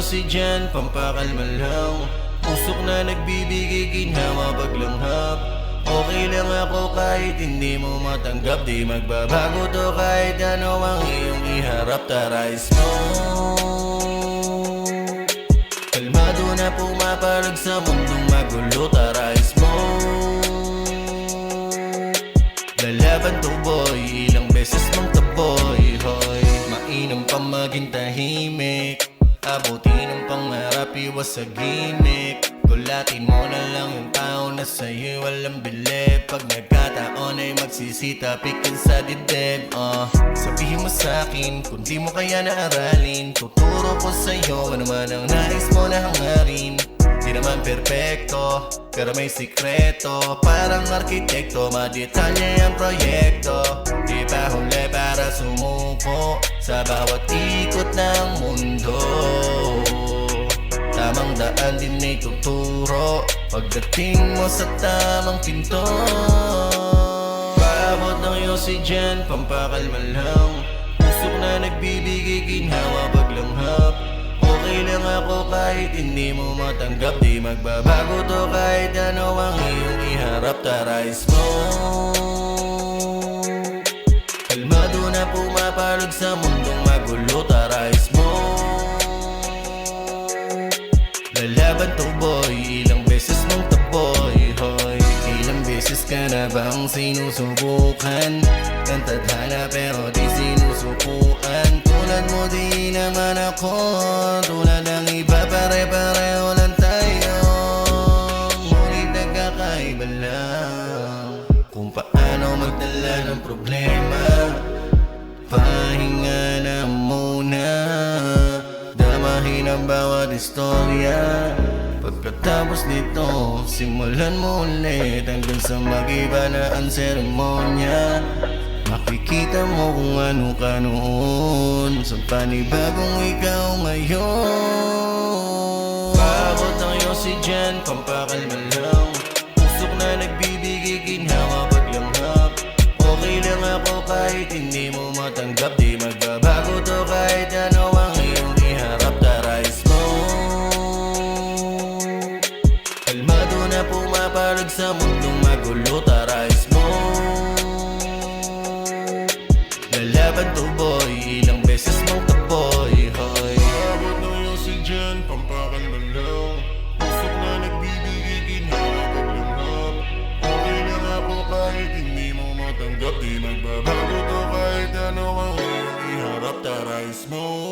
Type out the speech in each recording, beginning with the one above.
yosi dyan, pampakalma lang. Usok na nagbibigay ginhawa paglanghap. Okay lang ako kahit hindi mo matanggap. Di magbabago to kahit ano ang iyong iharap. Tara smoke. Kalmado na pumapalag sa mundong magulo. Tara smoke. Lalaban to boy, ilang beses mang taboy. Hoy, mainam pa maging tahimik. Abutin ang pangarap, iwas sa gimmick. Kulatin mo na lang yung tao na sa'yo walang bilib. Pag nagkataon ay magsisitapikan sa dibdib. Sabihin mo sa'kin kung di mo kaya naaralin. Tuturo ko sa'yo ano man ang nais mo na hangarin. Di naman perpekto, pero may sikreto. Parang arkitekto, madetalye ang proyekto. Di pa huli para sumuko sa bawat ikot ng mundo. Tamang daan din ay tuturo pagdating mo sa tamang pinto. Paabot ng yosi dyan, pampakalma lang. Usok na nagbibigay ginhawa paglanghap. Okay lang ako kahit hindi mo matanggap. Di magbabago to kahit ano ang iyong iharap. Tara smoke. Kalmado na pumapalag sa mundong magulo. Tara smoke. Lalaban to boy, ilang beses mong taboy. Hoy, ilang beses ka na bang sinusubukan ng tadhana pero di sinusukuan. Tulad mo di naman ako, tulad ng iba pare-pareho lang tayo. Ngunit nagkakaiba lang kung paano magdala ng problema. Pahinga na muna, damahin ang bawat istorya. Pagkatapos nito, simulan mo ulit hanggang sa mag-iba na ang seremonya. Makikita mo kung ano ka noon sa panibagong ikaw ngayon. Paabot ng yosi dyan, pampakalma lang. Usok na nagbibigay ginhawa paglanghap. Okay lang ako kahit hindi mo matanggap. Di magbabago to kahit ano ang iyong iharap. Tara smoke. Kalmado na pumapalag sa mundong magulo. Tara smoke. Lalaban to boy, ilang beses mong taboy. Hoy, paabot ng yosi dyan, pampakalma lang. Usok na nagbibigay ginhawa paglanghap. Okay lang ako kahit hindi mo matanggap. Di magbabago to kahit ano ang iyong iharap. Tara smoke.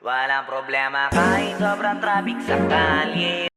Walang problema kahit sobrang traffic sa kalye.